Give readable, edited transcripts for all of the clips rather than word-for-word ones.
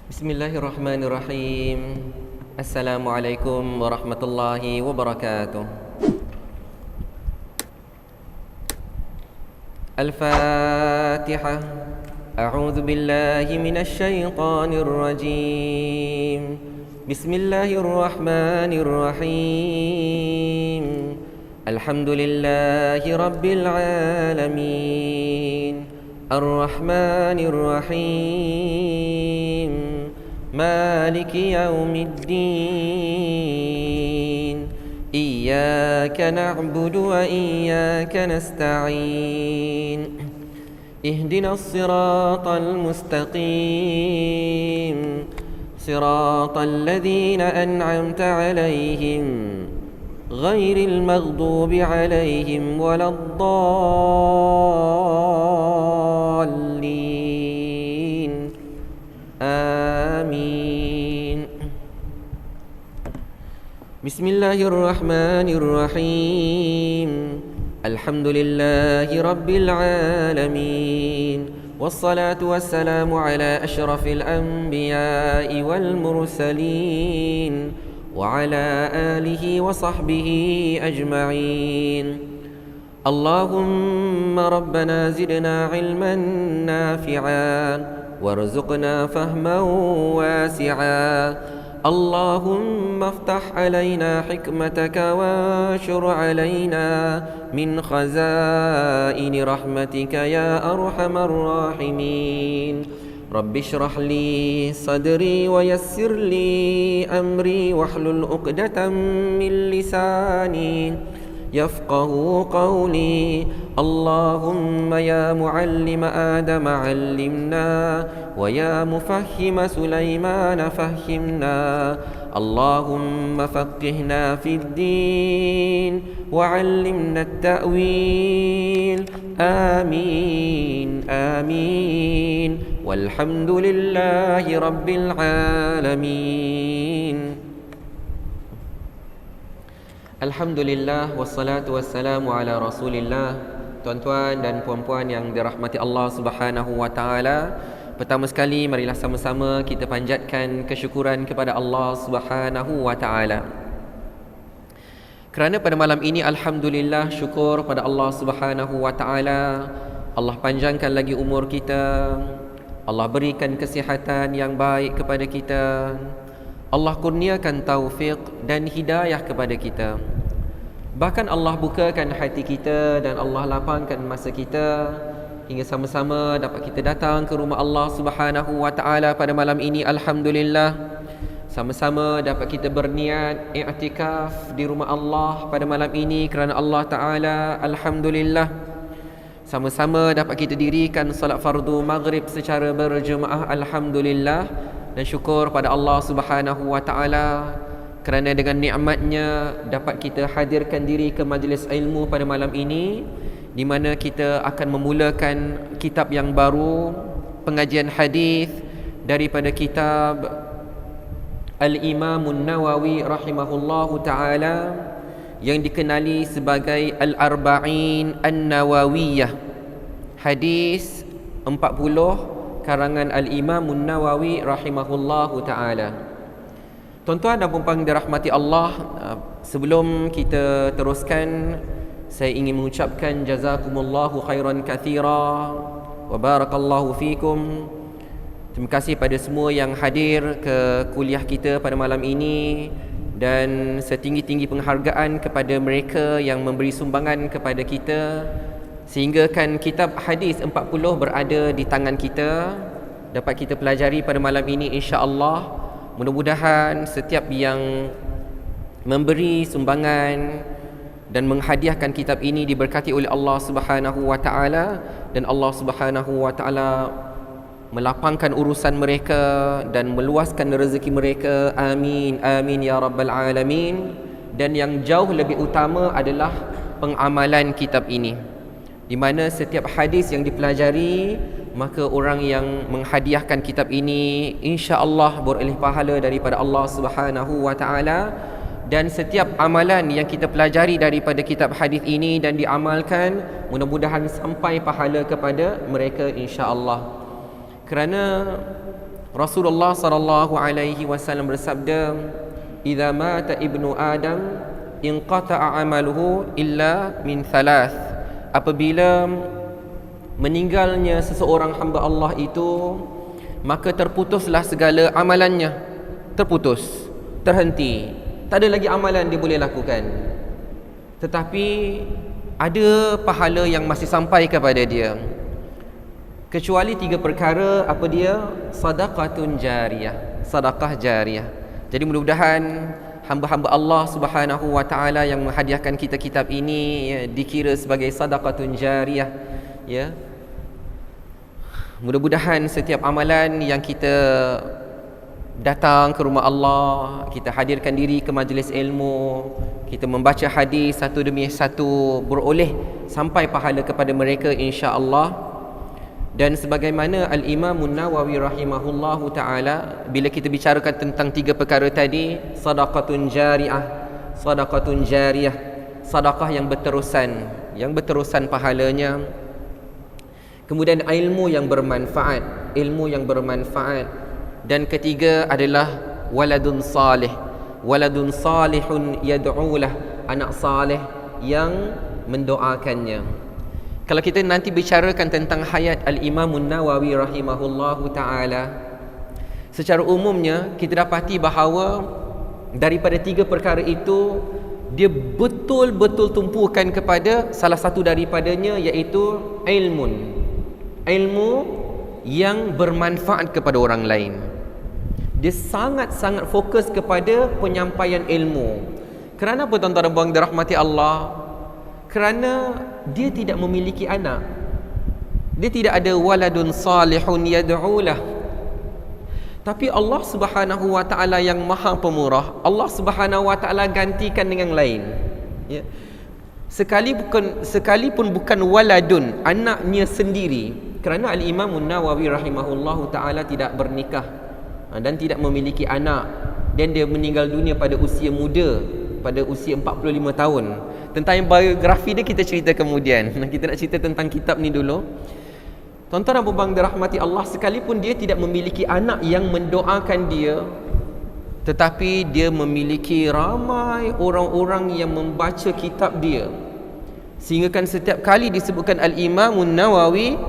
Bismillahirrahmanirrahim. Assalamualaikum warahmatullahi wabarakatuh. Al-Fatihah. A'udzu billahi minasy syaithanir rajim. Bismillahirrahmanirrahim. Alhamdulillahi rabbil alamin. Ar-Rahmanir Rahim. مالك يوم الدين إياك نعبد وإياك نستعين اهدنا الصراط المستقيم صراط الذين أنعمت عليهم غير المغضوب عليهم ولا الضالين آمين. بسم الله الرحمن الرحيم. الحمد لله رب العالمين، والصلاة والسلام على أشرف الأنبياء والمرسلين وعلى آله وصحبه أجمعين. اللهم ربنا زدنا علما نافعا وارزقنا فهما واسعا. اللهم افتح علينا حكمتك وانشر علينا من خزائن رحمتك يا أرحم الراحمين. رب اشرح لي صدري ويسر لي أمري واحلل عقدة من لساني يفقه قولي. اللهم يا معلم آدم علمنا ويا مفهم سليمان فهمنا. اللهم فقهنا في الدين وعلمنا التأويل. آمين آمين والحمد لله رب العالمين. Alhamdulillah, wassalatu wassalamu ala rasulillah. Tuan-tuan dan puan-puan yang dirahmati Allah Subhanahu wa taala, pertama sekali marilah sama-sama kita panjatkan kesyukuran kepada Allah Subhanahu wa taala. Kerana pada malam ini alhamdulillah, syukur pada Allah Subhanahu wa taala, Allah panjangkan lagi umur kita, Allah berikan kesihatan yang baik kepada kita, Allah kurniakan taufik dan hidayah kepada kita. Bahkan Allah bukakan hati kita dan Allah lapangkan masa kita hingga sama-sama dapat kita datang ke rumah Allah Subhanahu wa taala pada malam ini. Alhamdulillah, sama-sama dapat kita berniat i'tikaf di rumah Allah pada malam ini kerana Allah taala. Alhamdulillah, sama-sama dapat kita dirikan salat fardu maghrib secara berjemaah. Alhamdulillah, dan syukur pada Allah Subhanahu wa taala kerana dengan nikmatnya dapat kita hadirkan diri ke majlis ilmu pada malam ini, di mana kita akan memulakan kitab yang baru, pengajian hadis daripada kitab Al-Imam An-Nawawi rahimahullahu taala yang dikenali sebagai Al-Arba'in An-Nawawiyah, hadis 40 karangan Al-Imam An-Nawawi rahimahullahu ta'ala. Tuan-tuan dan puan-puan dirahmati Allah, sebelum kita teruskan, saya ingin mengucapkan jazakumullahu khairan kathira wa barakallahu fikum. Terima kasih pada semua yang hadir ke kuliah kita pada malam ini, dan setinggi-tinggi penghargaan kepada mereka yang memberi sumbangan kepada kita sehingga kan kitab hadis 40 berada di tangan kita, dapat kita pelajari pada malam ini insya-Allah. Mudah-mudahan setiap yang memberi sumbangan dan menghadiahkan kitab ini diberkati oleh Allah Subhanahu wa taala, dan Allah Subhanahu wa taala melapangkan urusan mereka dan meluaskan rezeki mereka. Amin amin ya rabbal alamin. Dan yang jauh lebih utama adalah pengamalan kitab ini, di mana setiap hadis yang dipelajari, maka orang yang menghadiahkan kitab ini insya-Allah beroleh pahala daripada Allah Subhanahu wa taala. Dan setiap amalan yang kita pelajari daripada kitab hadis ini dan diamalkan, mudah-mudahan sampai pahala kepada mereka insya-Allah. Kerana Rasulullah sallallahu alaihi wasallam bersabda, "Idza mata ibnu Adam inqata'a amaluhu illa min thalath." Apabila meninggalnya seseorang hamba Allah itu, maka terputuslah segala amalannya. Terputus, terhenti. Tak ada lagi amalan dia boleh lakukan. Tetapi ada pahala yang masih sampai kepada dia, kecuali 3 perkara. Apa dia? Sadaqatun jariyah, sedekah jariyah. Jadi mudah-mudahan hamba-hamba Allah Subhanahu wa taala yang menghadiahkan kita kitab ini, ya, dikira sebagai sadaqatun jariyah, ya. Mudah-mudahan setiap amalan yang kita datang ke rumah Allah, kita hadirkan diri ke majlis ilmu, kita membaca hadis satu demi satu, beroleh sampai pahala kepada mereka insya-Allah. Dan sebagaimana Al-Imam An-Nawawi rahimahullahu ta'ala, bila kita bicarakan tentang 3 perkara tadi, sadaqatun jariyah, sadaqatun jariyah, sedekah yang berterusan pahalanya. Kemudian ilmu yang bermanfaat, ilmu yang bermanfaat. Dan ketiga adalah waladun salih, waladun salihun yad'ulah, anak salih yang mendoakannya. Kalau kita nanti bicarakan tentang hayat Al-Imam An-Nawawi rahimahullahu ta'ala, secara umumnya kita dapati bahawa daripada 3 perkara itu, dia betul-betul tumpukan kepada salah satu daripadanya, iaitu ilmu yang bermanfaat kepada orang lain. Dia sangat-sangat fokus kepada penyampaian ilmu. Kerana apa tuan-tuan dan puan dirahmati Allah? Kerana dia tidak memiliki anak. Dia tidak ada waladun salihun yad'ulah. Tapi Allah Subhanahu wa taala yang Maha Pemurah, Allah Subhanahu wa taala gantikan dengan lain. Ya. Sekalipun bukan waladun, anaknya sendiri. Kerana Al-Imam An-Nawawi rahimahullahu taala tidak bernikah dan tidak memiliki anak, dan dia meninggal dunia pada usia muda, pada usia 45 tahun. Tentang biografi dia kita cerita kemudian. Kita nak cerita tentang kitab ni dulu. Tuan-tuan dan puan-puan dirahmati Allah, sekalipun dia tidak memiliki anak yang mendoakan dia, tetapi dia memiliki ramai orang-orang yang membaca kitab dia. Sehingga kan setiap kali disebutkan Al-Imam An-Nawawi,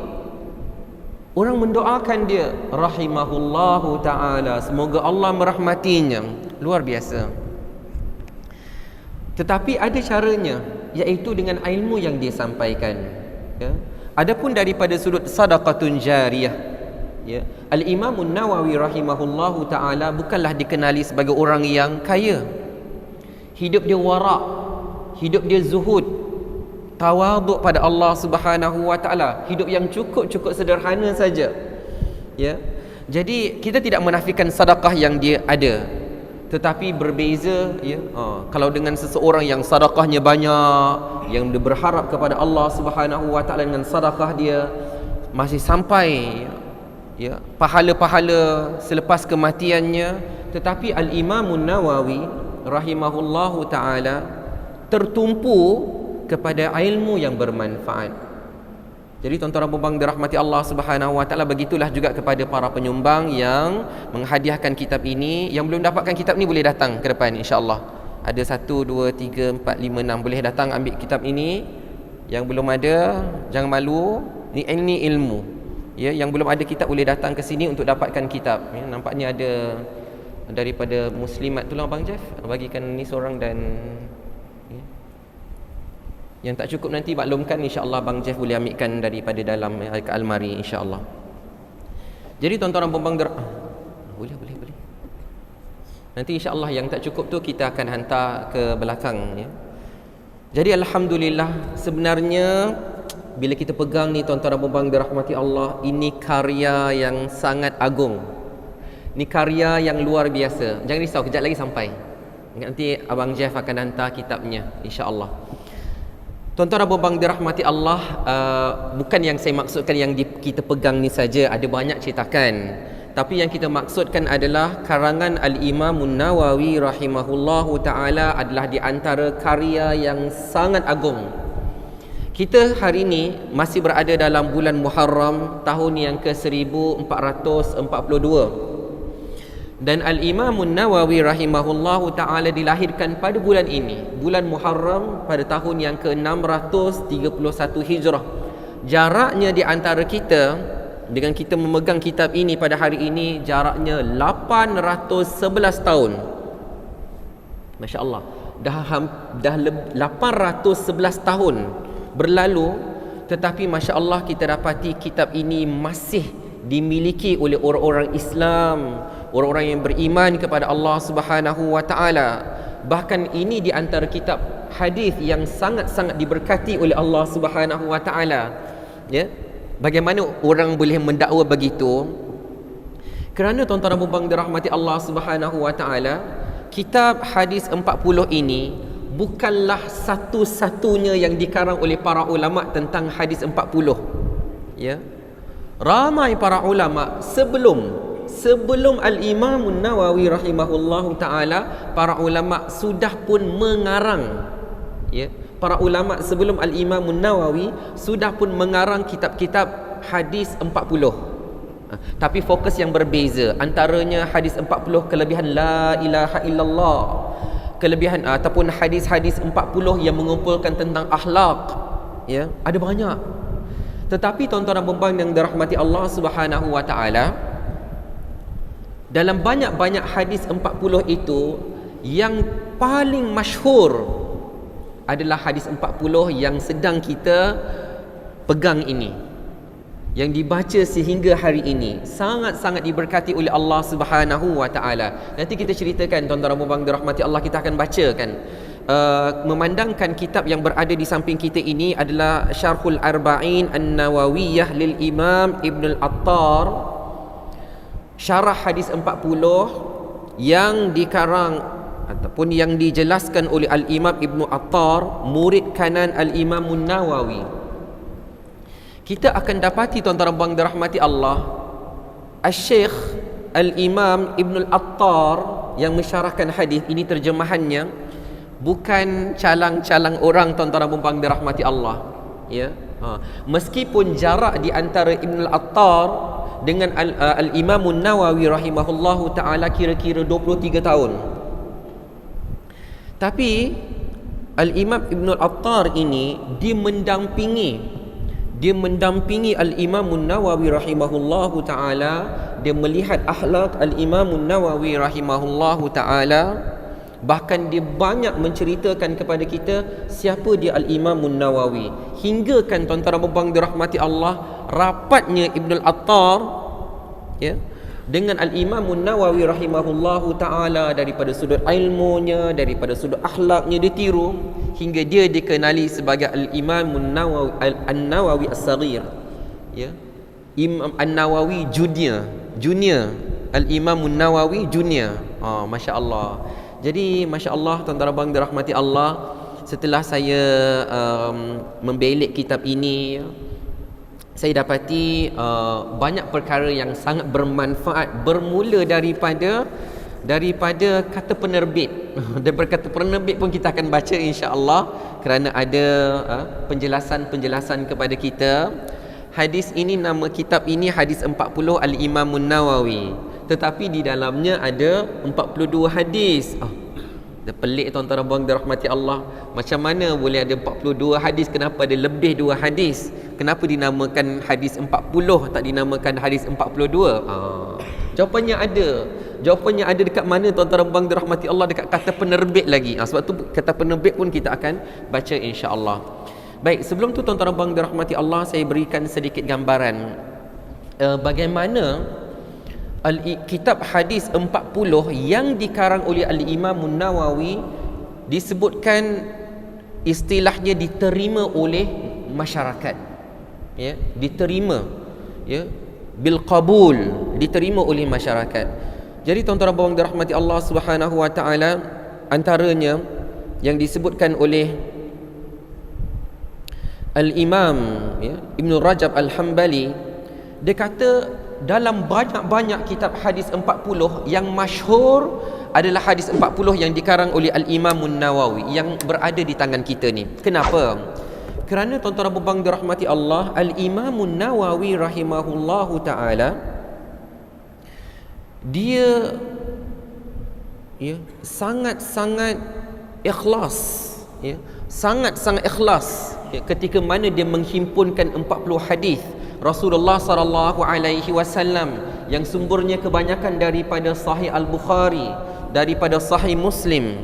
orang mendoakan dia, rahimahullahu ta'ala, semoga Allah merahmatinya. Luar biasa. Tetapi ada caranya, iaitu dengan ilmu yang dia sampaikan, ya. Adapun daripada sudut sadaqatun jariyah, ya, Al-Imam An-Nawawi rahimahullahu ta'ala bukanlah dikenali sebagai orang yang kaya. Hidup dia wara', hidup dia zuhud, tawaduk pada Allah Subhanahu wa ta'ala, hidup yang cukup sederhana saja, ya. Jadi kita tidak menafikan sedekah yang dia ada, tetapi berbeza, ya. Kalau dengan seseorang yang sedekahnya banyak, yang dia berharap kepada Allah Subhanahu wa taala dengan sedekah dia masih sampai, ya, pahala-pahala selepas kematiannya. Tetapi Al-Imam An-Nawawi rahimahullahu taala tertumpu kepada ilmu yang bermanfaat. Jadi tuan-tuan dan puan-puan dirahmati Allah Subhanahu wa taala, begitulah juga kepada para penyumbang yang menghadiahkan kitab ini. Yang belum dapatkan kitab ni boleh datang ke depan insya-Allah. Ada 1 2 3 4 5 6 boleh datang ambil kitab ini. Yang belum ada jangan malu, ini ilmu. Ya, yang belum ada kitab boleh datang ke sini untuk dapatkan kitab. Ya, nampaknya ada daripada Muslimat, tolong Abang Jeff bagikan ni seorang, dan yang tak cukup nanti maklumkan, insya-Allah Bang Jeff boleh ambilkan daripada dalam ke almari insya-Allah. Jadi tuan-tuan dan puan-puan boleh. Nanti insya-Allah yang tak cukup tu kita akan hantar ke belakang, ya. Jadi alhamdulillah, sebenarnya bila kita pegang ni tuan-tuan dan puan-puan dirahmati Allah, ini karya yang sangat agung. Ini karya yang luar biasa. Jangan risau, kejap lagi sampai. Nanti Abang Jeff akan hantar kitabnya insya-Allah. Tuan-tuan dan puan-puan dirahmati Allah, bukan yang saya maksudkan yang kita pegang ni saja, ada banyak cetakan. Tapi yang kita maksudkan adalah karangan Al-Imam An-Nawawi rahimahullahu ta'ala adalah di antara karya yang sangat agung. Kita hari ini masih berada dalam bulan Muharram, tahun yang ke-1442. Dan Al-Imam Nawawi rahimahullahu ta'ala dilahirkan pada bulan ini, bulan Muharram, pada tahun yang ke-631 Hijrah. Jaraknya di antara kita dengan kita memegang kitab ini pada hari ini, jaraknya 811 tahun. Masya Allah, dah 811 tahun berlalu, tetapi Masya Allah kita dapati kitab ini masih dimiliki oleh orang-orang Islam, orang-orang yang beriman kepada Allah Subhanahu wa taala. Bahkan ini di antara kitab hadis yang sangat-sangat diberkati oleh Allah Subhanahu wa taala. Ya. Bagaimana orang boleh mendakwa begitu? Kerana tuan-tuan dan puan-puan dirahmati Allah Subhanahu wa taala, kitab hadis 40 ini bukanlah satu-satunya yang dikarang oleh para ulama tentang hadis 40. Ya. Ramai para ulama sebelum Al-Imam Nawawi rahimahullahu taala, para ulama sudah pun mengarang, ya, para ulama sebelum Al-Imam Nawawi sudah pun mengarang kitab-kitab hadis 40. Tapi fokus yang berbeza, antaranya hadis 40 kelebihan la ilaha illallah, kelebihan ataupun hadis-hadis 40 yang mengumpulkan tentang akhlak, ya, ada banyak. Tetapi tuan-tuan dan puan-puan yang dirahmati Allah Subhanahu wa taala, dalam banyak-banyak hadis 40 itu, yang paling masyhur adalah hadis 40 yang sedang kita pegang ini, yang dibaca sehingga hari ini, sangat-sangat diberkati oleh Allah Subhanahu wa taala. Nanti kita ceritakan tuan-tuan dan puan-puan dirahmati Allah, kita akan bacakan. Memandangkan kitab yang berada di samping kita ini adalah Syarhul Arba'in An-Nawawiyah lil Imam Ibn Al-Attar, syarah hadis 40 yang dikarang ataupun yang dijelaskan oleh Al-Imam Ibn Attar, murid kanan Al-Imam Nawawi. Kita akan dapati tuan-tuan dan puan dirahmati Allah, Al-Syekh Al-Imam Ibn Al-Attar yang mensyarahkan hadis ini, terjemahannya bukan calang-calang orang tuan-tuan dan puan dirahmati Allah, ya. Meskipun jarak di antara Ibn Al-Attar dengan Al-Imam Nawawi rahimahullahu taala kira-kira 23 tahun, tapi Al-Imam Ibn Al-Attar ini dia mendampingi Al-Imam Nawawi rahimahullahu taala. Dia melihat akhlak Al-Imam Nawawi rahimahullahu taala. Bahkan dia banyak menceritakan kepada kita siapa dia Al-Imam Nawawi. Hingga kan tuan-tuan dan puan dirahmati Allah, rapatnya Ibn Al-Attar, ya, dengan Al-Imam Nawawi rahimahullahu ta'ala, daripada sudut ilmunya, daripada sudut akhlaknya dia tiru, hingga dia dikenali sebagai Al-Imam An-Nawawi As-Saghir, ya, Imam An-Nawawi Junior, Al-Imam Nawawi Junior. Masya Allah. Jadi Masya Allah tuan-tuan dan puan dirahmati Allah, setelah saya membelik kitab ini, saya dapati banyak perkara yang sangat bermanfaat, bermula daripada kata penerbit. Daripada kata penerbit pun kita akan baca insya-Allah, kerana ada penjelasan-penjelasan kepada kita. Hadis ini, nama kitab ini hadis 40 Al-Imam Nawawi, tetapi di dalamnya ada 42 hadis. Dah pelik tuan-tuan dan puan dirahmati Allah, macam mana boleh ada 42 hadis? Kenapa ada lebih 2 hadis? Kenapa dinamakan hadis 40, tak dinamakan hadis 42? Jawapannya ada dekat mana tuan-tuan dan puan dirahmati Allah? Dekat kata penerbit lagi. Sebab tu kata penerbit pun kita akan baca insya-Allah. Baik, sebelum tu tuan-tuan dan puan dirahmati Allah, saya berikan sedikit gambaran bagaimana kitab hadis 40 yang dikarang oleh Al-Imam Nawawi disebutkan istilahnya diterima oleh masyarakat, ya, diterima, ya, bil qabul, diterima oleh masyarakat. Jadi tuan-tuan dan puan dirahmati Allah Subhanahu wa taala, antaranya yang disebutkan oleh Al-Imam, ya, Ibn Rajab Al-Hambali, dia kata dalam banyak-banyak kitab hadis 40 yang masyhur adalah hadis 40 yang dikarang oleh Al-Imam Nawawi yang berada di tangan kita ni. Kenapa? Kerana tuan-tuan dan puan dirahmati Allah, Al-Imam Nawawi rahimahullahu taala, dia ya, sangat-sangat ikhlas, ya, sangat-sangat ikhlas, ya, ketika mana dia menghimpunkan 40 hadis Rasulullah sallallahu alaihi wasallam yang sumbernya kebanyakan daripada Sahih Al-Bukhari, daripada Sahih Muslim,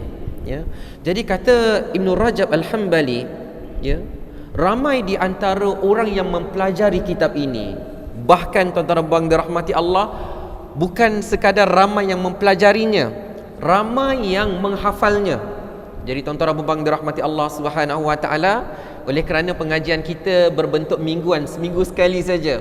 ya. Jadi kata Ibn Rajab Al-Hambali, ya, ramai di antara orang yang mempelajari kitab ini, bahkan tuan-tuan dan puan dirahmati Allah, bukan sekadar ramai yang mempelajarinya, ramai yang menghafalnya. Jadi tuan-tuan dan puan dirahmati Allah Subhanahu wa taala, oleh kerana pengajian kita berbentuk mingguan, seminggu sekali saja,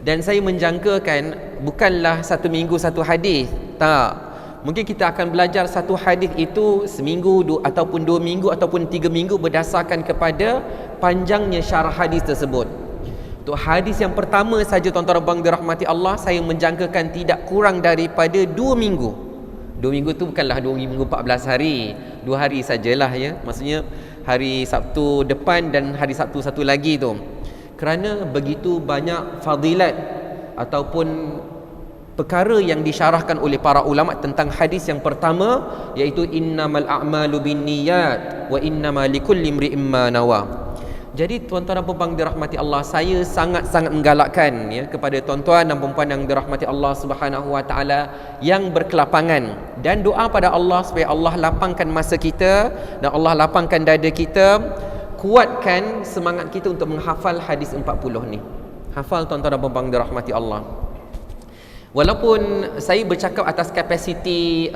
dan saya menjangkakan bukanlah satu minggu satu hadis, tak. Mungkin kita akan belajar satu hadis itu seminggu ataupun 2 minggu ataupun 3 minggu berdasarkan kepada panjangnya syarah hadis tersebut. Untuk hadis yang pertama saja tuan-tuan dan puan dirahmati Allah, saya menjangkakan tidak kurang daripada 2 minggu. 2 minggu tu bukanlah 2 minggu 14 hari, 2 hari sajalah, ya. Maksudnya hari Sabtu depan dan hari Sabtu satu lagi tu. Kerana begitu banyak fadilat ataupun perkara yang disyarahkan oleh para ulama tentang hadis yang pertama, iaitu innamal a'malu binniyat wa innamal likulli imri'in ma nawa. Jadi tuan-tuan dan puan dirahmati Allah, saya sangat-sangat menggalakkan, ya, kepada tuan-tuan dan puan yang dirahmati Allah Subhanahu wa taala yang berkelapangan, dan doa pada Allah supaya Allah lapangkan masa kita dan Allah lapangkan dada kita, kuatkan semangat kita untuk menghafal hadis 40 ni. Hafal tuan-tuan dan puan dirahmati Allah. Walaupun saya bercakap atas kapasiti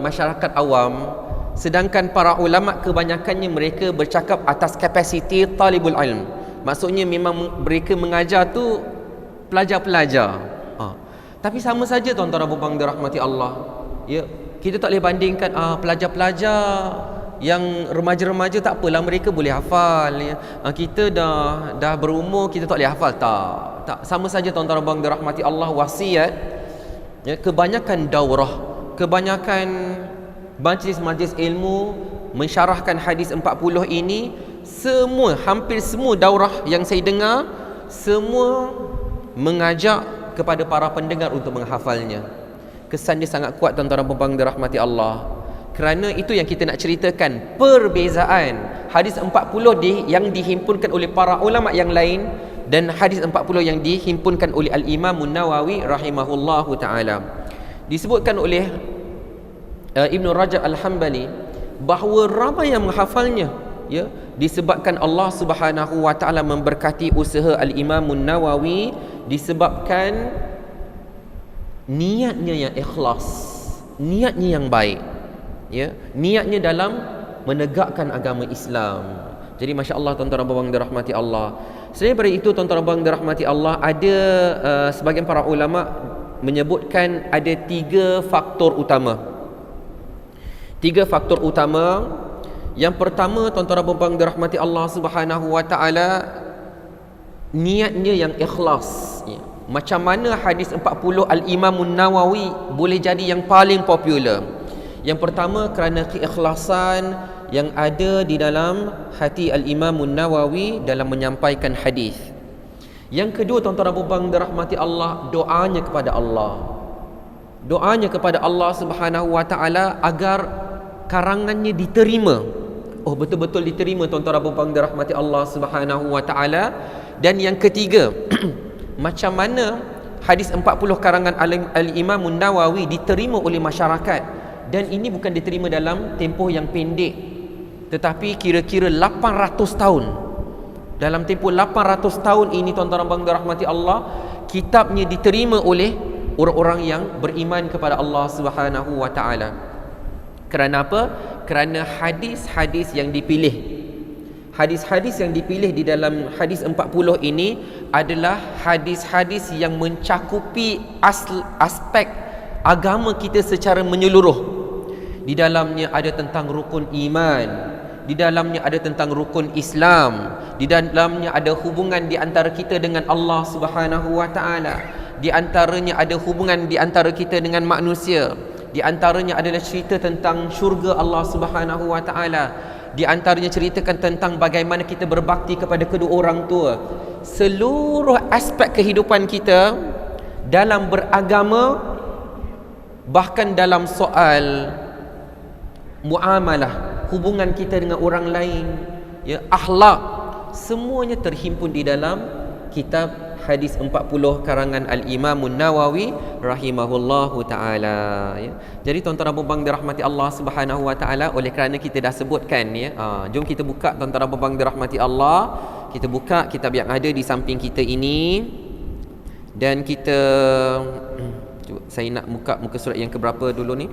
masyarakat awam, sedangkan para ulama kebanyakannya mereka bercakap atas kapasiti talibul ilm. Maksudnya memang mereka mengajar tu pelajar-pelajar. Tapi sama saja tuan-tuan dan puan dirahmati Allah, ya, kita tak boleh bandingkan pelajar-pelajar yang remaja-remaja tak apalah, mereka boleh hafal, ya. Kita dah berumur, kita tak boleh hafal, tak. Sama saja tuan-tuan dan puan dirahmati Allah, wasiat, ya, kebanyakan daurah, kebanyakan majlis-majlis ilmu mensyarahkan hadis 40 ini, semua, hampir semua daurah yang saya dengar, semua mengajak kepada para pendengar untuk menghafalnya. Kesan dia sangat kuat tuan-tuan dan puan dirahmati Allah. Kerana itu yang kita nak ceritakan, perbezaan hadis 40 yang dihimpunkan oleh para ulama yang lain dan hadis 40 yang dihimpunkan oleh Al-Imam An-Nawawi rahimahullahu ta'ala. Disebutkan oleh Ibn Rajab Al-Hambali bahawa ramai yang menghafalnya, ya, disebabkan Allah Subhanahu wa ta'ala memberkati usaha Al-Imam An-Nawawi, disebabkan niatnya yang ikhlas, niatnya yang baik, ya, niatnya dalam menegakkan agama Islam. Jadi masya-Allah tuan-tuan dan puan dirahmati Allah. Selain daripada itu tuan-tuan dan puan dirahmati Allah, ada sebahagian para ulama menyebutkan ada 3 faktor utama. 3 faktor utama. Yang pertama tuan-tuan dan puan dirahmati Allah Subhanahu wa taala, niatnya yang ikhlas, ya. Macam mana hadis 40 Al-Imam An-Nawawi boleh jadi yang paling popular? Yang pertama kerana keikhlasan yang ada di dalam hati Al-Imam An-Nawawi dalam menyampaikan hadis. Yang kedua tuan-tuan dan puan dirahmati Allah, doanya kepada Allah. Doanya kepada Allah Subhanahu wa taala agar karangannya diterima. Oh, betul-betul diterima tuan-tuan dan puan dirahmati Allah Subhanahu wa taala. Dan yang ketiga, macam mana hadis 40 karangan Al-Imam An-Nawawi diterima oleh masyarakat, dan ini bukan diterima dalam tempoh yang pendek, tetapi kira-kira 800 tahun. Dalam tempoh 800 tahun ini tuan-tuan dan puan dirahmati Allah, kitabnya diterima oleh orang-orang yang beriman kepada Allah Subhanahu wa taala. Kerana apa? Kerana hadis-hadis yang dipilih, hadis-hadis yang dipilih di dalam hadis 40 ini adalah hadis-hadis yang mencakupi aspek agama kita secara menyeluruh. Di dalamnya ada tentang rukun iman, di dalamnya ada tentang rukun Islam, di dalamnya ada hubungan di antara kita dengan Allah Subhanahu wa taala, di antaranya ada hubungan di antara kita dengan manusia, di antaranya adalah cerita tentang syurga Allah Subhanahu wa taala, di antaranya ceritakan tentang bagaimana kita berbakti kepada kedua orang tua. Seluruh aspek kehidupan kita dalam beragama, bahkan dalam soal muamalah, hubungan kita dengan orang lain, ya, akhlak, semuanya terhimpun di dalam kitab Hadis 40 karangan Al-Imam Nawawi rahimahullahu taala, ya. Jadi tuan-tuan dan puan-puan dirahmati Allah Subhanahu wa taala, oleh kerana kita dah sebutkan, ya, jom kita buka tuan-tuan dan puan-puan dirahmati Allah, kita buka kitab yang ada di samping kita ini, dan kita saya nak muka surat yang keberapa dulu ni.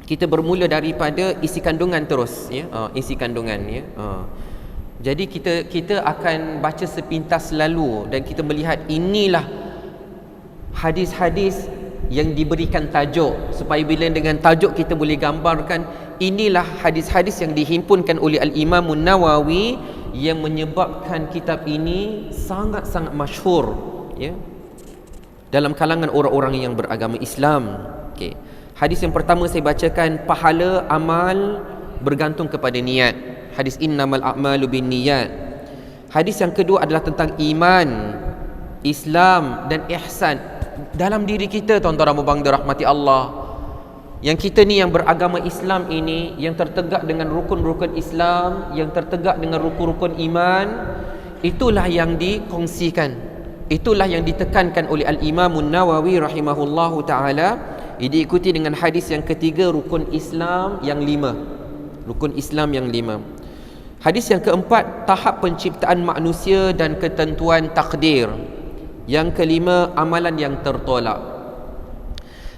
Kita bermula daripada isi kandungan terus, ya, isi kandungan, ya. Jadi kita akan baca sepintas lalu, dan kita melihat inilah hadis-hadis yang diberikan tajuk, supaya bila dengan tajuk kita boleh gambarkan inilah hadis-hadis yang dihimpunkan oleh Al-Imam Nawawi, yang menyebabkan kitab ini sangat-sangat masyhur, ya, dalam kalangan orang-orang yang beragama Islam. Okey. Hadis yang pertama saya bacakan, pahala amal bergantung kepada niat. Hadis innamal a'malu binniyat. Hadis yang kedua adalah tentang iman, Islam dan ihsan dalam diri kita, tuan-tuan dan puan-puan dirahmati Allah. Yang kita ni yang beragama Islam ini, yang tertegak dengan rukun-rukun Islam, yang tertegak dengan rukun-rukun iman, itulah yang dikongsikan, itulah yang ditekankan oleh Al-Imam Nawawi rahimahullahu taala. Diikuti dengan hadis yang ketiga, rukun Islam yang 5. Rukun Islam yang 5. Hadis yang keempat, tahap penciptaan manusia dan ketentuan takdir. Yang kelima, amalan yang tertolak.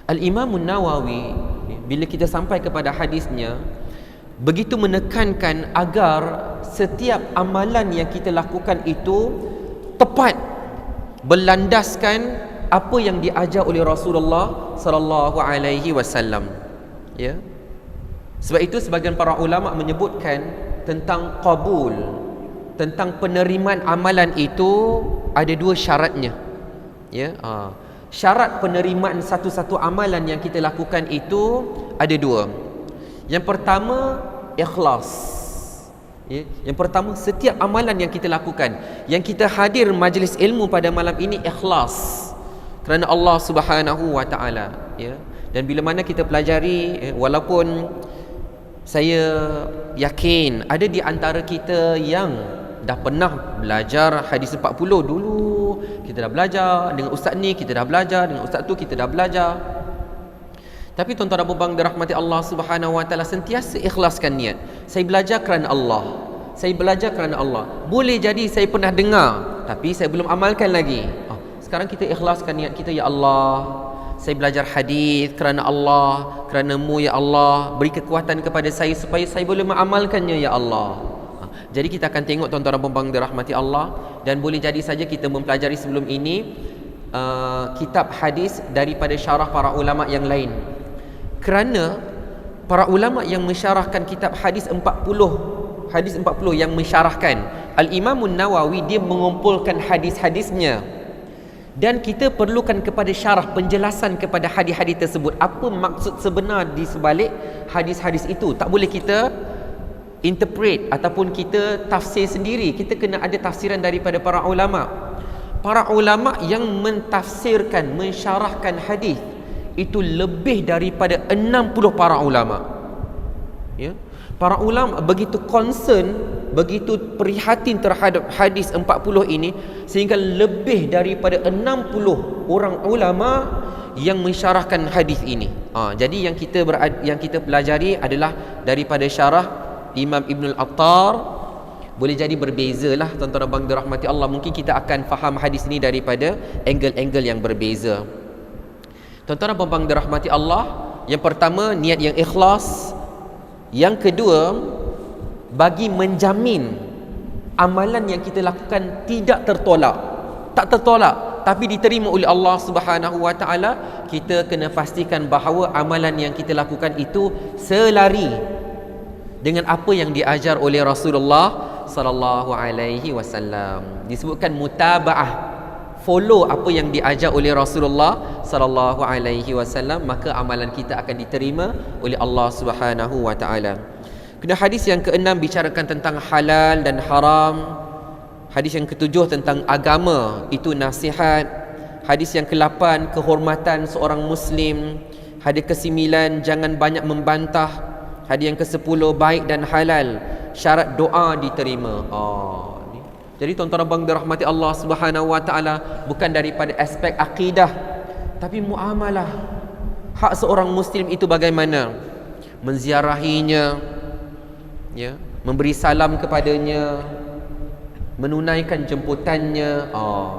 Al-Imam Nawawi, bila kita sampai kepada hadisnya, begitu menekankan agar setiap amalan yang kita lakukan itu tepat, berlandaskan apa yang diajar oleh Rasulullah sallallahu alaihi wasallam, ya. Sebab itu sebagian para ulama menyebutkan tentang qabul, tentang penerimaan amalan itu ada 2 syaratnya, ya. Syarat penerimaan satu-satu amalan yang kita lakukan itu ada 2. Yang pertama, ikhlas, ya. Yang pertama, setiap amalan yang kita lakukan, yang kita hadir majlis ilmu pada malam ini, ikhlas kerana Allah Subhanahu wa taala, ya. Dan bila mana kita pelajari, walaupun saya yakin ada di antara kita yang dah pernah belajar hadis 40 dulu, kita dah belajar dengan ustaz ni, kita dah belajar dengan ustaz tu, kita dah belajar. Tapi tuan-tuan dan puan-puan dirahmati Allah Subhanahu wa taala, sentiasa ikhlaskan niat. Saya belajar kerana Allah, saya belajar kerana Allah. Boleh jadi saya pernah dengar tapi saya belum amalkan lagi. Sekarang kita ikhlaskan niat kita, ya Allah, saya belajar hadis kerana Allah, kerana-Mu ya Allah, beri kekuatan kepada saya supaya saya boleh mengamalkannya ya Allah. Jadi kita akan tengok tuan-tuan dan puan-puan dirahmati Allah, dan boleh jadi saja kita mempelajari sebelum ini kitab hadis daripada syarah para ulama yang lain. Kerana para ulama yang mensyarahkan kitab hadis 40 yang mensyarahkan, Al-Imam Nawawi dia mengumpulkan hadis-hadisnya, dan kita perlukan kepada syarah, penjelasan kepada hadis-hadis tersebut. Apa maksud sebenar di sebalik hadis-hadis itu? Tak boleh kita interpret ataupun kita tafsir sendiri. Kita kena ada tafsiran daripada para ulama. Para ulama yang mentafsirkan, mensyarahkan hadis itu lebih daripada 60 para ulama, ya. Para ulama begitu concern, begitu prihatin terhadap hadis 40 ini, sehingga lebih daripada 60 orang ulama yang mensyarahkan hadis ini. Jadi yang kita pelajari adalah daripada syarah Imam Ibn Al-Attar. Boleh jadi berbezalah tuan-tuan dan puan dirahmati Allah. Mungkin kita akan faham hadis ini daripada angle-angle yang berbeza. Tuan-tuan dan puan dirahmati Allah, yang pertama niat yang ikhlas. Yang kedua, bagi menjamin amalan yang kita lakukan tidak tertolak, tak tertolak tapi diterima oleh Allah Subhanahu wa taala, kita kena pastikan bahawa amalan yang kita lakukan itu selari dengan apa yang diajar oleh Rasulullah sallallahu alaihi wasallam. Disebutkan mutabaah, follow apa yang diajar oleh Rasulullah sallallahu alaihi wasallam, maka amalan kita akan diterima oleh Allah Subhanahu wa taala. Kemudian hadis yang ke-6 bicarakan tentang halal dan haram. Hadis yang ke-7 tentang agama itu nasihat. Hadis yang ke-8 kehormatan seorang muslim. Hadis ke-9, jangan banyak membantah. Hadis yang ke-10, baik dan halal. Syarat doa diterima. Jadi tuan-tuan abang dirahmati Allah Subhanahu wa taala, bukan daripada aspek akidah, tapi muamalah. Hak seorang muslim itu bagaimana? Menziarahinya, ya, memberi salam kepadanya, menunaikan jemputannya.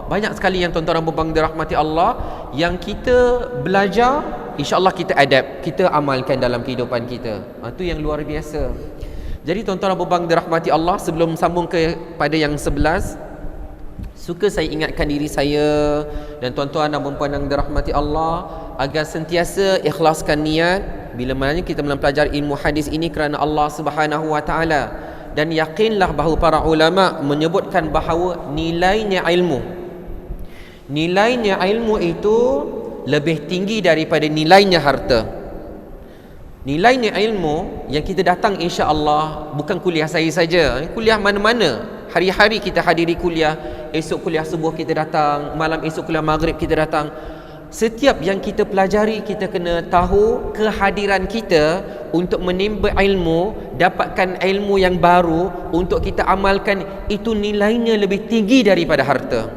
Banyak sekali yang tuan-tuan abang dirahmati Allah yang kita belajar, insya-Allah kita adapt, kita amalkan dalam kehidupan kita. Itu yang luar biasa. Jadi tuan-tuan abang dirahmati Allah, sebelum sambung kepada yang 11, suka saya ingatkan diri saya dan tuan-tuan dan puan-puan yang dirahmati Allah agar sentiasa ikhlaskan niat bila mana kita mempelajari ilmu hadis ini kerana Allah Subhanahu wa taala, dan yakinlah bahawa para ulama menyebutkan bahawa nilainya ilmu itu lebih tinggi daripada nilainya harta. Nilainya ilmu yang kita datang, insya-Allah, bukan kuliah saya saja, kuliah mana-mana. Hari-hari kita hadiri kuliah, esok kuliah subuh kita datang, malam esok kuliah maghrib kita datang. Setiap yang kita pelajari, kita kena tahu kehadiran kita untuk menimba ilmu, dapatkan ilmu yang baru untuk kita amalkan, itu nilainya lebih tinggi daripada harta.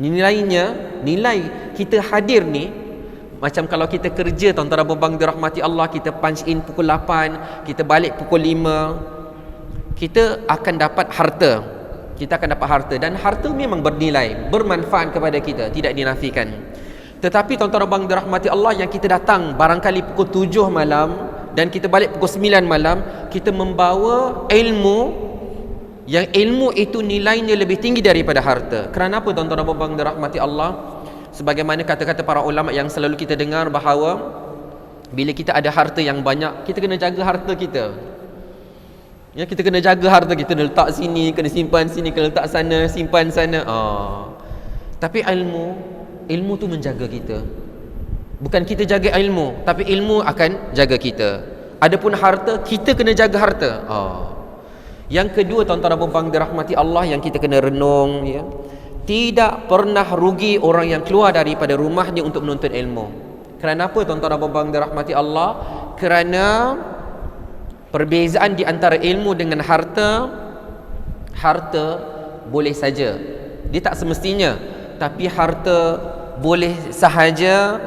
Nilai kita hadir ni, macam kalau kita kerja, tuan-tuan abang dirahmati Allah, kita punch in pukul 8, kita balik pukul 5, kita akan dapat harta. Dan harta memang bernilai, bermanfaat kepada kita, tidak dinafikan. Tetapi tuan-tuan abang dirahmati Allah, yang kita datang barangkali pukul 7 malam dan kita balik pukul 9 malam, kita membawa ilmu yang ilmu itu nilainya lebih tinggi daripada harta. Kerana apa tuan-tuan abang dirahmati Allah? Sebagaimana kata-kata para ulama yang selalu kita dengar bahawa bila kita ada harta yang banyak, kita kena jaga harta kita. Ya, kita kena jaga harta kita, kena letak sini, kena simpan sini, kena letak sana, simpan sana. Tapi ilmu tu menjaga kita. Bukan kita jaga ilmu, tapi ilmu akan jaga kita. Adapun harta, kita kena jaga harta. Yang kedua, tuan-tuan dan puan-puan dirahmati Allah, yang kita kena renung, ya, tidak pernah rugi orang yang keluar daripada rumahnya untuk menuntut ilmu. Kerana apa tuan-tuan dan puan-puan dirahmati Allah? Kerana perbezaan di antara ilmu dengan harta boleh saja, dia tak semestinya, tapi harta boleh sahaja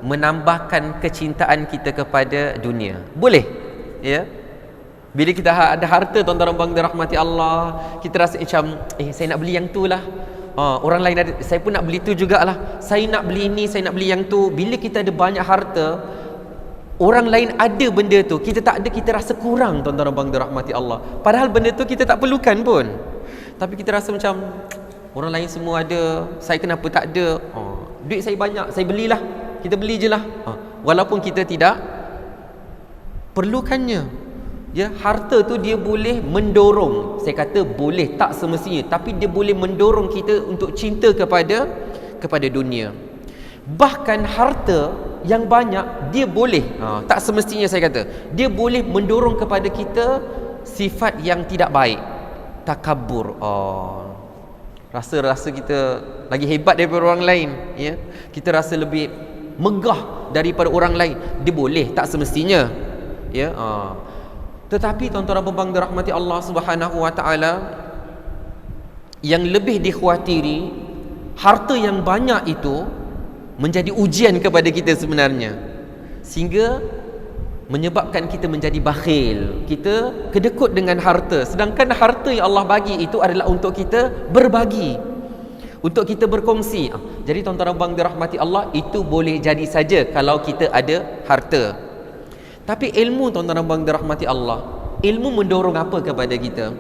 menambahkan kecintaan kita kepada dunia. Boleh, ya. Bila kita ada harta, tuan-tuan dan puan dirahmati Allah, kita rasa macam saya nak beli yang tu lah. Orang lain ada, saya pun nak beli tu jugalah. Saya nak beli ni, saya nak beli yang tu. Bila kita ada banyak harta, orang lain ada benda tu, kita tak ada, kita rasa kurang, tuan-tuan dan puan dirahmati Allah. Padahal benda tu kita tak perlukan pun, tapi kita rasa macam orang lain semua ada, saya kenapa tak ada? Duit saya banyak, saya belilah, kita beli je lah. Walaupun kita tidak perlukannya. Ya, harta tu dia boleh mendorong, saya kata boleh, tak semestinya, tapi dia boleh mendorong kita untuk cinta kepada dunia. Bahkan harta yang banyak, dia boleh, tak semestinya saya kata, dia boleh mendorong kepada kita sifat yang tidak baik, takabur. Rasa kita lagi hebat daripada orang lain, ya. Kita rasa lebih megah daripada orang lain. Dia boleh, tak semestinya, ya. Tetapi tuan-tuan dan puan-puan dirahmati Allah Subhanahu wa taala, yang lebih dikhawatiri, harta yang banyak itu menjadi ujian kepada kita sebenarnya, sehingga menyebabkan kita menjadi bakhil, kita kedekut dengan harta. Sedangkan harta yang Allah bagi itu adalah untuk kita berbagi, untuk kita berkongsi. Jadi tuan-tuan dan puan dirahmati Allah, itu boleh jadi saja kalau kita ada harta. Tapi ilmu, tuan-tuan dan puan dirahmati Allah, ilmu mendorong apa kepada kita?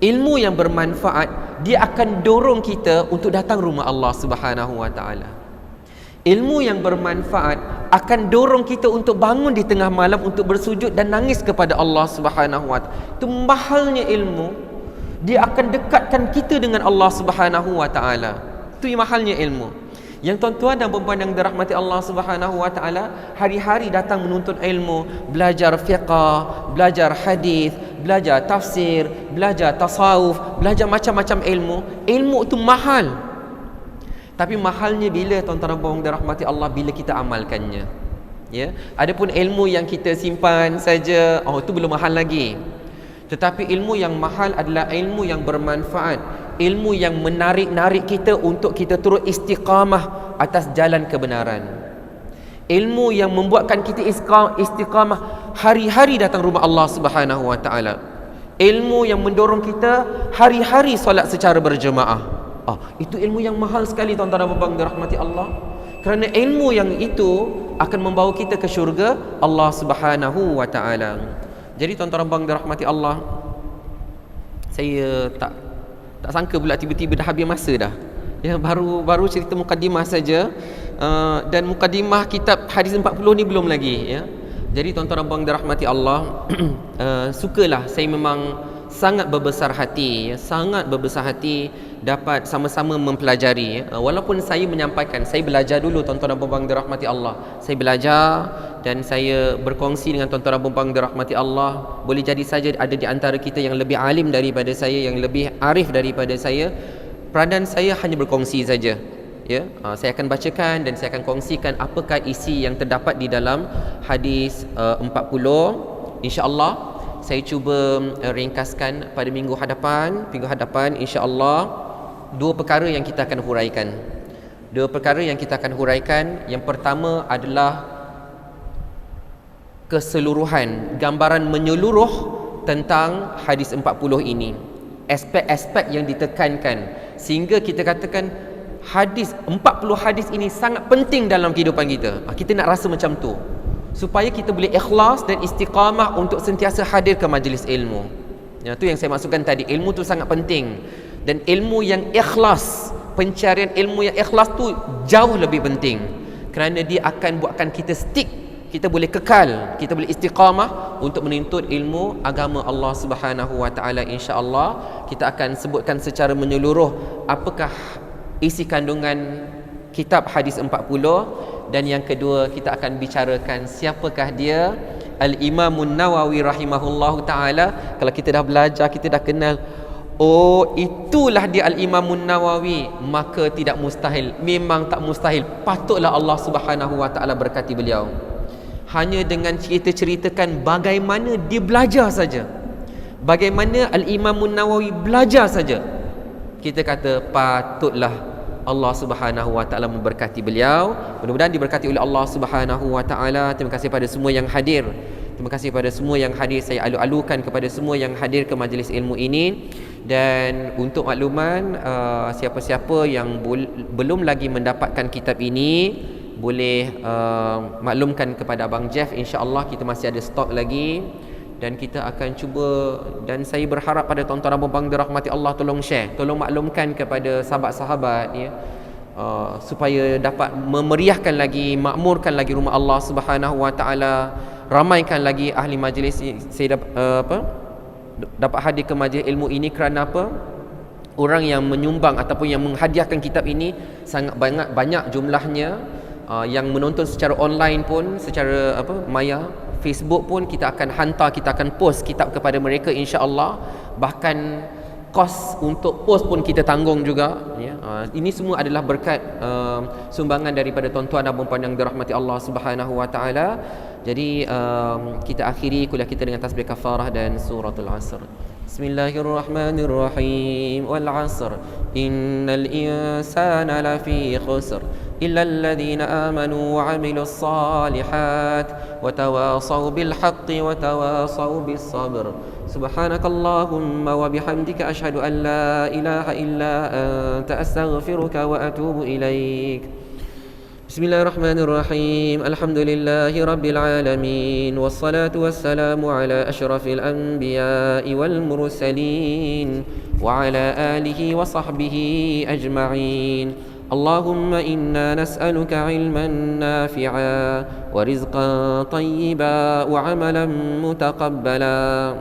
Ilmu yang bermanfaat, dia akan dorong kita untuk datang rumah Allah Subhanahu wa taala. Ilmu yang bermanfaat akan dorong kita untuk bangun di tengah malam untuk bersujud dan nangis kepada Allah Subhanahu wa taala. Itu mahalnya ilmu. Dia akan dekatkan kita dengan Allah Subhanahu wa taala. Itu mahalnya ilmu. Yang tuan-tuan dan puan-puan yang dirahmati Allah Subhanahu wa taala, hari-hari datang menuntut ilmu, belajar fiqh, belajar hadis, belajar tafsir, belajar tasawuf, belajar macam-macam ilmu. Ilmu itu mahal. Tapi mahalnya bila tuan-tuan dan puan dirahmati Allah, bila kita amalkannya. Ya, adapun ilmu yang kita simpan saja, itu belum mahal lagi. Tetapi ilmu yang mahal adalah ilmu yang bermanfaat, ilmu yang menarik-narik kita untuk kita terus istiqamah atas jalan kebenaran. Ilmu yang membuatkan kita istiqamah hari-hari datang rumah Allah Subhanahu wa taala. Ilmu yang mendorong kita hari-hari solat secara berjemaah. Itu ilmu yang mahal sekali tuan-tuan dan puan dirahmati Allah. Kerana ilmu yang itu akan membawa kita ke syurga Allah Subhanahu wa taala. Jadi tuan-tuan dan puan dirahmati Allah, saya tak sangka pula tiba-tiba dah habis masa dah. Ya, baru cerita mukadimah saja. Dan mukadimah kitab hadis 40 ni belum lagi, ya. Jadi tuan-tuan dan puan dirahmati Allah, sukalah saya memang sangat berbesar hati, sangat berbesar hati dapat sama-sama mempelajari. Walaupun saya menyampaikan, saya belajar dulu tuan-tuan dan puan dirahmati Allah. Saya belajar dan saya berkongsi dengan tuan-tuan dan puan dirahmati Allah. Boleh jadi saja ada di antara kita yang lebih alim daripada saya, yang lebih arif daripada saya. Peranan saya hanya berkongsi saja. Ya, saya akan bacakan dan saya akan kongsikan apakah isi yang terdapat di dalam hadis 40. Insya-Allah saya cuba ringkaskan pada minggu hadapan insya-Allah dua perkara yang kita akan huraikan. Yang pertama adalah keseluruhan, gambaran menyeluruh tentang hadis 40 ini. Aspek-aspek yang ditekankan sehingga kita katakan hadis 40 hadis ini sangat penting dalam kehidupan kita. Kita nak rasa macam tu supaya kita boleh ikhlas dan istiqamah untuk sentiasa hadir ke majlis ilmu. Ya, tu yang saya maksudkan tadi, ilmu tu sangat penting. Dan ilmu yang ikhlas, pencarian ilmu yang ikhlas tu jauh lebih penting. Kerana dia akan buatkan kita stick, kita boleh kekal, kita boleh istiqamah untuk menuntut ilmu agama Allah Subhanahu wa taala. Insya-Allah kita akan sebutkan secara menyeluruh apakah isi kandungan kitab hadis 40. Dan yang kedua, kita akan bicarakan siapakah dia, Al-Imamun Nawawi rahimahullahu ta'ala. Kalau kita dah belajar, kita dah kenal, itulah dia Al-Imamun Nawawi, maka tidak mustahil, memang tak mustahil, patutlah Allah Subhanahu wa ta'ala berkati beliau. Hanya dengan kita ceritakan bagaimana dia belajar saja, bagaimana Al-Imamun Nawawi belajar saja, kita kata patutlah Allah Subhanahu wa taala memberkati beliau. Mudah-mudahan diberkati oleh Allah Subhanahu wa taala. Terima kasih pada semua yang hadir. Saya alu-alukan kepada semua yang hadir ke majlis ilmu ini. Dan untuk makluman, siapa-siapa yang belum lagi mendapatkan kitab ini, boleh maklumkan kepada Abang Jeff. InsyaAllah kita masih ada stok lagi. Dan kita akan cuba, dan saya berharap pada tuan-tuan dan puan dirahmati Allah, tolong share, tolong maklumkan kepada sahabat-sahabat, ya, supaya dapat memeriahkan lagi, makmurkan lagi rumah Allah Subhanahu wa taala, ramaikan lagi ahli majlis. Saya dapat hadir ke majlis ilmu ini kerana apa? Orang yang menyumbang ataupun yang menghadiahkan kitab ini sangat banyak jumlahnya. Yang menonton secara online pun, secara maya Facebook pun, kita akan hantar, kita akan post kitab kepada mereka insya-Allah. Bahkan kos untuk post pun kita tanggung juga, ya. Ini semua adalah berkat sumbangan daripada tuan-tuan dan puan yang dirahmati Allah Subhanahu wa taala. Jadi kita akhiri kuliah kita dengan tasbih kafarah dan suratul Asr. Bismillahirrahmanirrahim. Wal 'asr innal insana lafi khusr illa alladhina amanu wa 'amilus salihat wa tawasaw bil haqqi wa tawasaw bis sabr. Subhanakallahumma wa bihamdika asyhadu an la ilaha illa anta astaghfiruka wa atubu ilaik. Bismillahirrahmanirrahim. Alhamdulillahi rabbil alamin, wassalatu wassalamu ala asyrafil anbiya'i wal mursalin wa ala alihi wa sahbihi ajma'in. Allahumma inna nas'aluka ilman nafi'a wa rizqan tayyiba wa amalan mutaqabbala.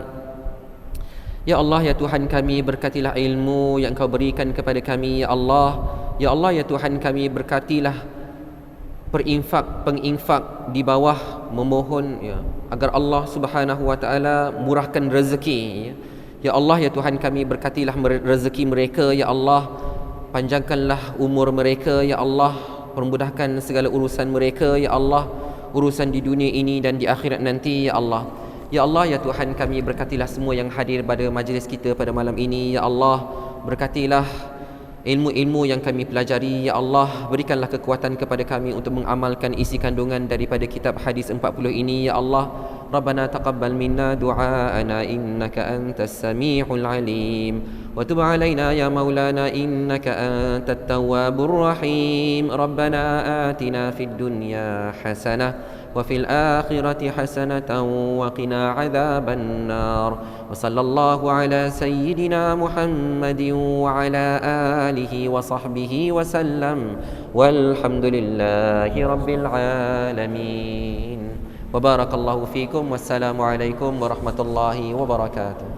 Ya Allah, ya Tuhan kami, berkatilah ilmu yang Kau berikan kepada kami, ya Allah. Ya Allah, ya Tuhan kami, berkatilah penginfak di bawah, memohon, ya, agar Allah Subhanahu wa taala murahkan rezeki, ya. Ya Allah, ya Tuhan kami, berkatilah rezeki mereka, ya Allah. panjangkanlah umur mereka ya Allah, permudahkan segala urusan mereka ya Allah, urusan di dunia ini dan di akhirat nanti ya Allah. Ya Allah, ya Tuhan kami, berkatilah semua yang hadir pada majlis kita pada malam ini ya Allah. Berkatilah ilmu-ilmu yang kami pelajari ya Allah. Berikanlah kekuatan kepada kami untuk mengamalkan isi kandungan daripada kitab hadis 40 ini ya Allah. Rabbana taqabbal minna du'aana innaka antas sami'ul alim wa tub alaina ya maulana innaka antat tawwabur rahim. Rabbana atina fid dunya hasanah وفي الآخرة حسنة وقنا عذاب النار وصلى الله على سيدنا محمد وعلى آله وصحبه وسلم والحمد لله رب العالمين وبارك الله فيكم والسلام عليكم ورحمة الله وبركاته.